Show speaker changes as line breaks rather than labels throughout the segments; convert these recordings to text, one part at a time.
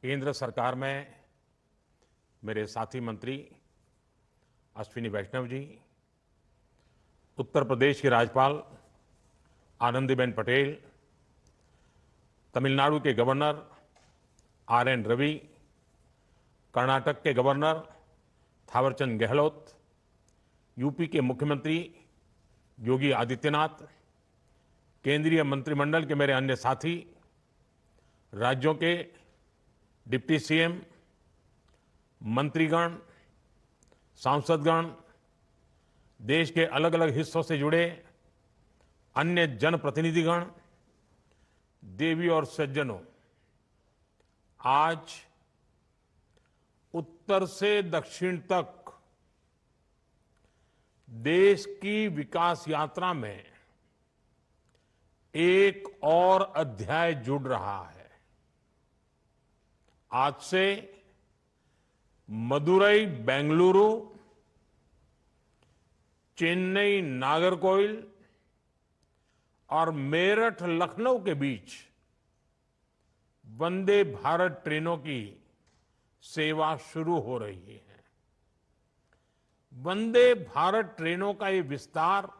केंद्र सरकार में मेरे साथी मंत्री अश्विनी वैष्णव जी, उत्तर प्रदेश की राज्यपाल आनंदीबेन पटेल, तमिलनाडु के गवर्नर आर.एन. रवि, कर्नाटक के गवर्नर थावरचंद गहलोत, यूपी के मुख्यमंत्री योगी आदित्यनाथ, केंद्रीय मंत्रिमंडल के मेरे अन्य साथी, राज्यों के डिप्टी सीएम, मंत्रीगण, सांसदगण, देश के अलग अलग हिस्सों से जुड़े अन्य जनप्रतिनिधिगण, देवी और सज्जनों, आज उत्तर से दक्षिण तक देश की विकास यात्रा में एक और अध्याय जुड़ रहा है। आज से मदुरई बेंगलुरु, चेन्नई नागरकोइल और मेरठ लखनऊ के बीच वंदे भारत ट्रेनों की सेवा शुरू हो रही है। वंदे भारत ट्रेनों का ये विस्तार,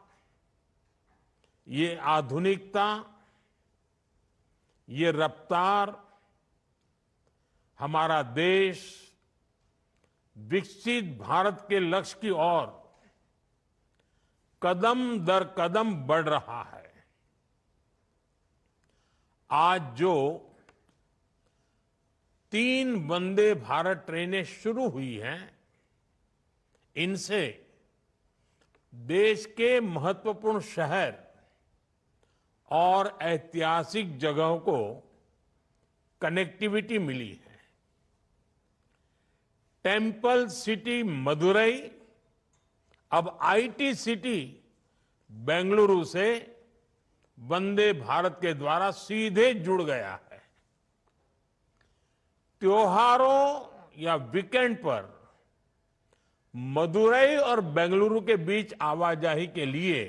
ये आधुनिकता, ये रफ्तार हमारा देश विकसित भारत के लक्ष्य की ओर कदम दर कदम बढ़ रहा है। आज जो 3 वंदे भारत ट्रेनें शुरू हुई हैं, इनसे देश के महत्वपूर्ण शहर और ऐतिहासिक जगहों को कनेक्टिविटी मिली है। टेंपल सिटी मदुरई अब आईटी सिटी बेंगलुरु से वंदे भारत के द्वारा सीधे जुड़ गया है। त्योहारों या वीकेंड पर मदुरई और बेंगलुरु के बीच आवाजाही के लिए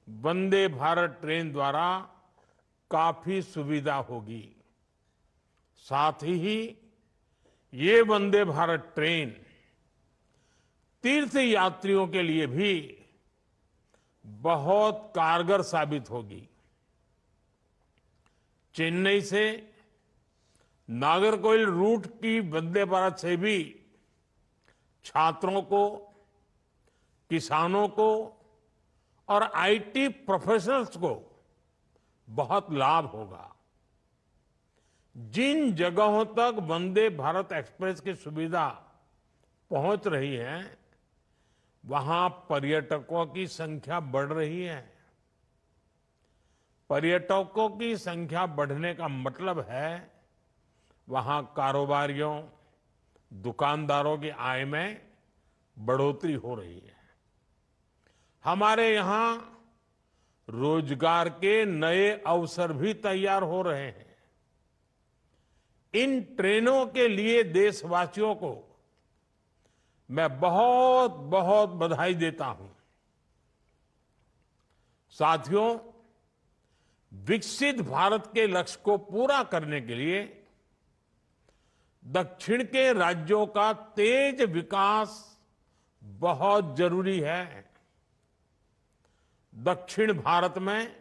वंदे भारत ट्रेन द्वारा काफी सुविधा होगी। साथ ही ये वंदे भारत ट्रेन तीर्थ यात्रियों के लिए भी बहुत कारगर साबित होगी। चेन्नई से नागरकोइल रूट की वंदे भारत से भी छात्रों को, किसानों को और आईटी प्रोफेशनल्स को बहुत लाभ होगा। जिन जगहों तक वंदे भारत एक्सप्रेस की सुविधा पहुंच रही है, वहां पर्यटकों की संख्या बढ़ रही है। पर्यटकों की संख्या बढ़ने का मतलब है वहां कारोबारियों, दुकानदारों की आय में बढ़ोतरी हो रही है। हमारे यहां रोजगार के नए अवसर भी तैयार हो रहे हैं। इन ट्रेनों के लिए देशवासियों को मैं बहुत बहुत बधाई देता हूं। साथियों, विकसित भारत के लक्ष्य को पूरा करने के लिए दक्षिण के राज्यों का तेज विकास बहुत जरूरी है। दक्षिण भारत में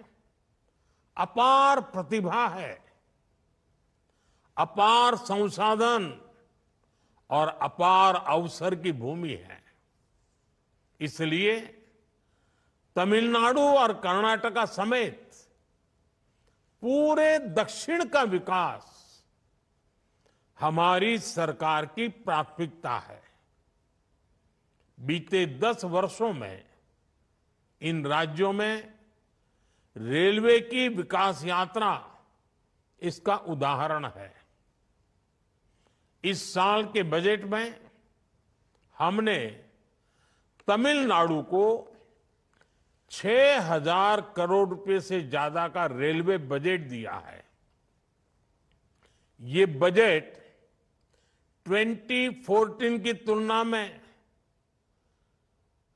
अपार प्रतिभा है, अपार संसाधन और अपार अवसर की भूमि है। इसलिए तमिलनाडु और कर्नाटक समेत पूरे दक्षिण का विकास हमारी सरकार की प्राथमिकता है। बीते 10 वर्षों में इन राज्यों में रेलवे की विकास यात्रा इसका उदाहरण है। इस साल के बजट में हमने तमिलनाडु को 6,000 करोड़ रुपए से ज्यादा का रेलवे बजट दिया है। ये बजट 2014 की तुलना में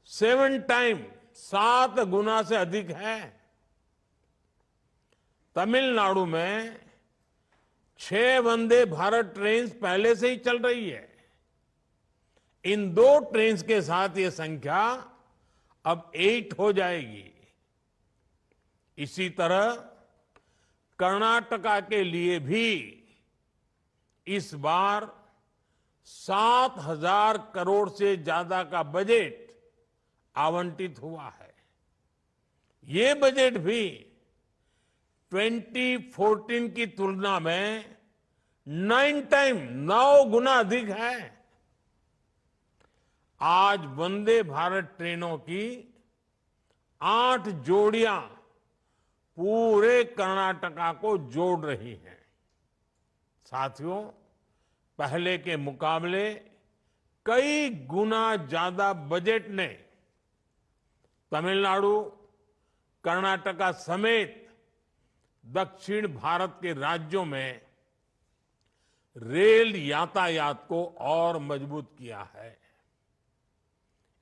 7 गुना से अधिक है। तमिलनाडु में 6 वंदे भारत ट्रेन पहले से ही चल रही है। इन 2 ट्रेन के साथ ये संख्या अब 8 हो जाएगी। इसी तरह कर्नाटका के लिए भी इस बार 7,000 करोड़ से ज्यादा का बजट आवंटित हुआ है। ये बजट भी 2014 की तुलना में 9 गुना अधिक है। आज वंदे भारत ट्रेनों की 8 जोड़ियां पूरे कर्नाटका को जोड़ रही हैं। साथियों, पहले के मुकाबले कई गुना ज्यादा बजट ने तमिलनाडु, कर्नाटका समेत दक्षिण भारत के राज्यों में रेल यातायात को और मजबूत किया है।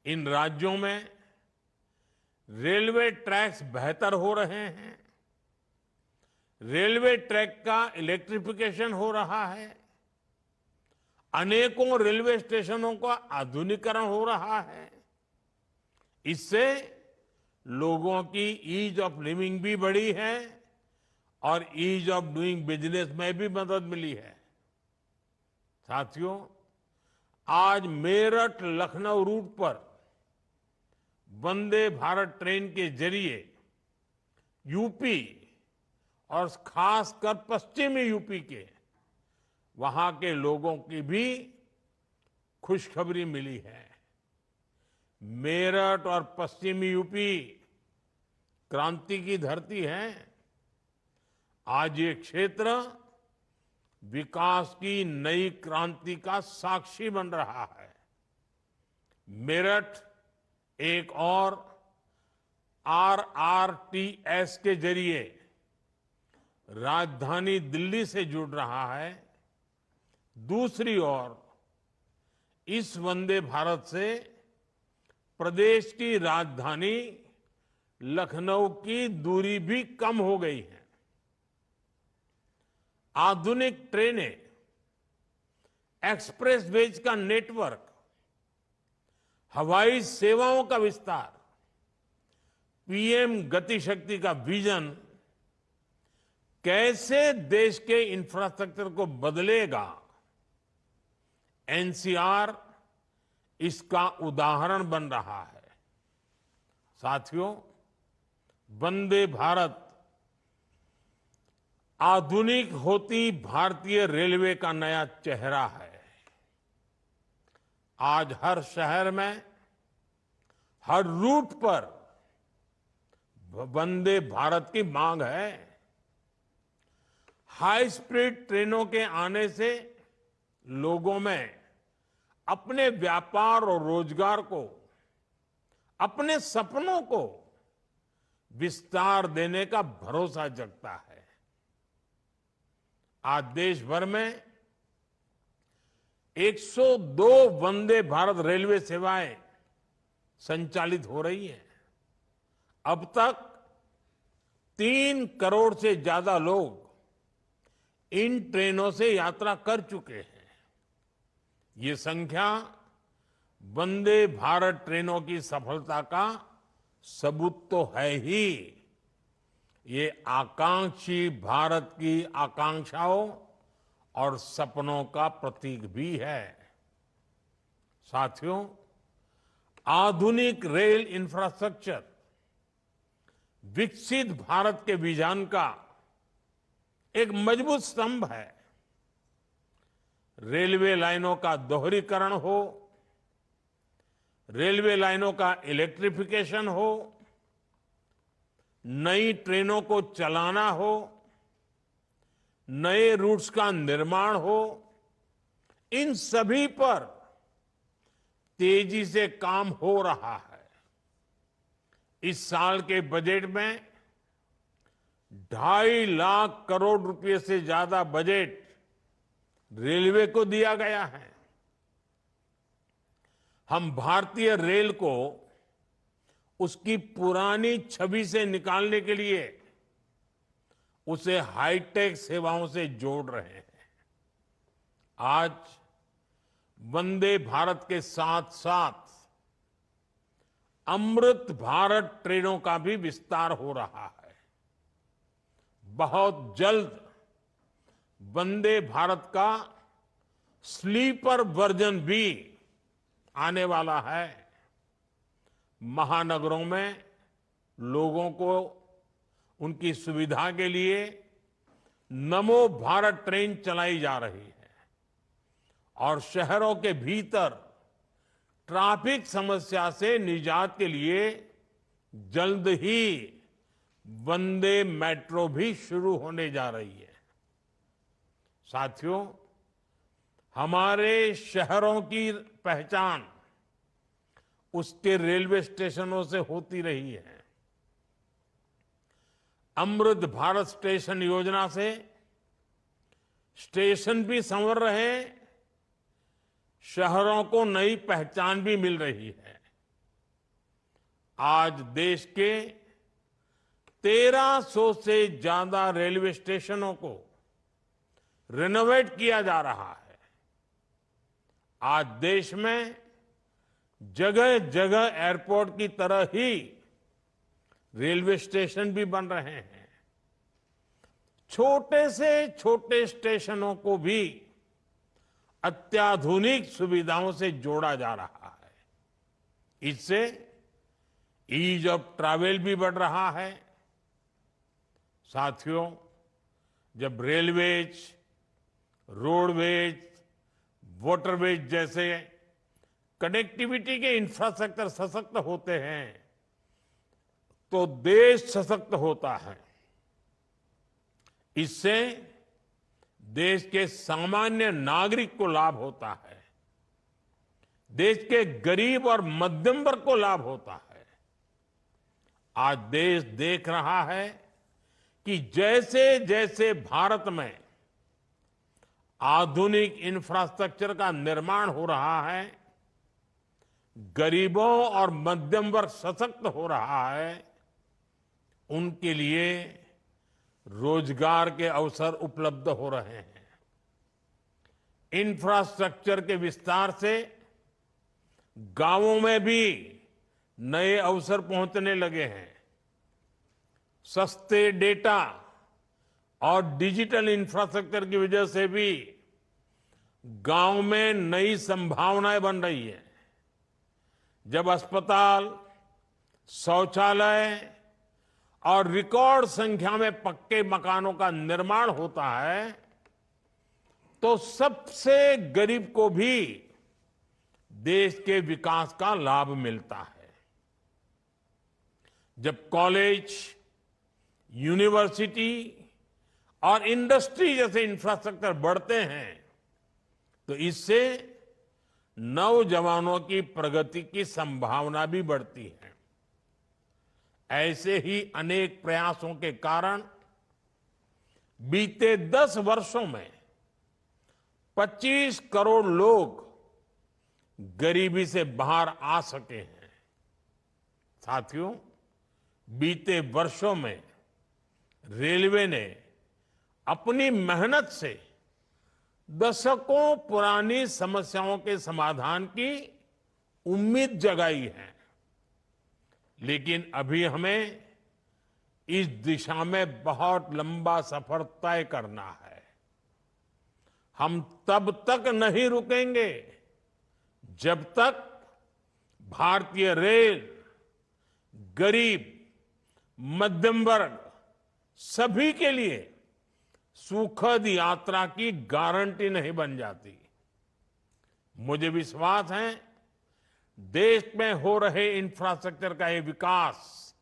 इन राज्यों में रेलवे ट्रैक्स बेहतर हो रहे हैं। रेलवे ट्रैक का इलेक्ट्रिफिकेशन हो रहा है। अनेकों रेलवे स्टेशनों का आधुनिकीकरण हो रहा है। इससे लोगों की ईज ऑफ लिविंग भी बढ़ी है और ईज ऑफ डूइंग बिजनेस में भी मदद मिली है। साथियों, आज मेरठ लखनऊ रूट पर वंदे भारत ट्रेन के जरिए यूपी और खासकर पश्चिमी यूपी के वहां के लोगों की भी खुशखबरी मिली है। मेरठ और पश्चिमी यूपी क्रांति की धरती है। आज ये क्षेत्र विकास की नई क्रांति का साक्षी बन रहा है। मेरठ एक और RRTS के जरिए राजधानी दिल्ली से जुड़ रहा है। दूसरी ओर इस वंदे भारत से प्रदेश की राजधानी लखनऊ की दूरी भी कम हो गई है। आधुनिक ट्रेनें, एक्सप्रेसवेज का नेटवर्क, हवाई सेवाओं का विस्तार, पीएम गति शक्ति का विजन कैसे देश के इंफ्रास्ट्रक्चर को बदलेगा, एनसीआर इसका उदाहरण बन रहा है। साथियों, वंदे भारत आधुनिक होती भारतीय रेलवे का नया चेहरा है। आज हर शहर में, हर रूट पर वंदे भारत की मांग है। हाई स्पीड ट्रेनों के आने से लोगों में अपने व्यापार और रोजगार को, अपने सपनों को विस्तार देने का भरोसा जगता है। आज देश भर में 102 वंदे भारत रेलवे सेवाएं संचालित हो रही हैं। अब तक 3 करोड़ से ज्यादा लोग इन ट्रेनों से यात्रा कर चुके हैं। ये संख्या वंदे भारत ट्रेनों की सफलता का सबूत तो है ही, ये आकांक्षी भारत की आकांक्षाओं और सपनों का प्रतीक भी है। साथियों, आधुनिक रेल इंफ्रास्ट्रक्चर विकसित भारत के विजन का एक मजबूत स्तंभ है। रेलवे लाइनों का दोहरीकरण हो, रेलवे लाइनों का इलेक्ट्रिफिकेशन हो, नई ट्रेनों को चलाना हो, नए रूट्स का निर्माण हो, इन सभी पर तेजी से काम हो रहा है। इस साल के बजट में 2.5 लाख करोड़ रुपए से ज्यादा बजट रेलवे को दिया गया है। हम भारतीय रेल को उसकी पुरानी छवि से निकालने के लिए उसे हाईटेक सेवाओं से जोड़ रहे हैं। आज वंदे भारत के साथ साथ अमृत भारत ट्रेनों का भी विस्तार हो रहा है। बहुत जल्द वंदे भारत का स्लीपर वर्जन भी आने वाला है। महानगरों में लोगों को उनकी सुविधा के लिए नमो भारत ट्रेन चलाई जा रही है और शहरों के भीतर ट्रैफिक समस्या से निजात के लिए जल्द ही वंदे मेट्रो भी शुरू होने जा रही है। साथियों, हमारे शहरों की पहचान उसके रेलवे स्टेशनों से होती रही है। अमृत भारत स्टेशन योजना से स्टेशन भी संवर रहे, शहरों को नई पहचान भी मिल रही है। आज देश के 1300 से ज्यादा रेलवे स्टेशनों को रिनोवेट किया जा रहा है। आज देश में जगह जगह एयरपोर्ट की तरह ही रेलवे स्टेशन भी बन रहे हैं। छोटे से छोटे स्टेशनों को भी अत्याधुनिक सुविधाओं से जोड़ा जा रहा है। इससे ईज ऑफ ट्रैवल भी बढ़ रहा है। साथियों, जब रेलवेज, रोडवेज, वाटरवेज जैसे कनेक्टिविटी के इंफ्रास्ट्रक्चर सशक्त होते हैं तो देश सशक्त होता है। इससे देश के सामान्य नागरिक को लाभ होता है, देश के गरीब और मध्यम वर्ग को लाभ होता है। आज देश देख रहा है कि जैसे जैसे भारत में आधुनिक इंफ्रास्ट्रक्चर का निर्माण हो रहा है, गरीबों और मध्यम वर्ग सशक्त हो रहा है, उनके लिए रोजगार के अवसर उपलब्ध हो रहे हैं। इंफ्रास्ट्रक्चर के विस्तार से गांवों में भी नए अवसर पहुंचने लगे हैं। सस्ते डेटा और डिजिटल इंफ्रास्ट्रक्चर की वजह से भी गांव में नई संभावनाएं बन रही है। जब अस्पताल, शौचालय और रिकॉर्ड संख्या में पक्के मकानों का निर्माण होता है तो सबसे गरीब को भी देश के विकास का लाभ मिलता है। जब कॉलेज, यूनिवर्सिटी और इंडस्ट्री जैसे इंफ्रास्ट्रक्चर बढ़ते हैं तो इससे नौजवानों की प्रगति की संभावना भी बढ़ती है। ऐसे ही अनेक प्रयासों के कारण बीते 10 वर्षों में 25 करोड़ लोग गरीबी से बाहर आ सके हैं। साथियों, बीते वर्षों में रेलवे ने अपनी मेहनत से दशकों पुरानी समस्याओं के समाधान की उम्मीद जगाई है, लेकिन अभी हमें इस दिशा में बहुत लंबा सफर तय करना है। हम तब तक नहीं रुकेंगे जब तक भारतीय रेल गरीब, मध्यम वर्ग सभी के लिए सुखद यात्रा की गारंटी नहीं बन जाती। मुझे विश्वास है देश में हो रहे इंफ्रास्ट्रक्चर का ये विकास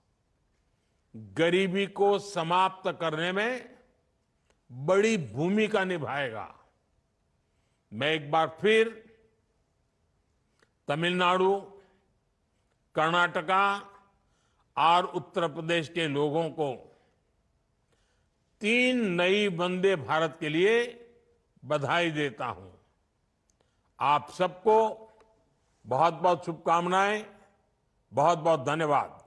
गरीबी को समाप्त करने में बड़ी भूमिका निभाएगा। मैं एक बार फिर तमिलनाडु, कर्नाटका और उत्तर प्रदेश के लोगों को 3 नई वंदे भारत के लिए बधाई देता हूं। आप सबको बहुत बहुत शुभकामनाएं, बहुत बहुत धन्यवाद।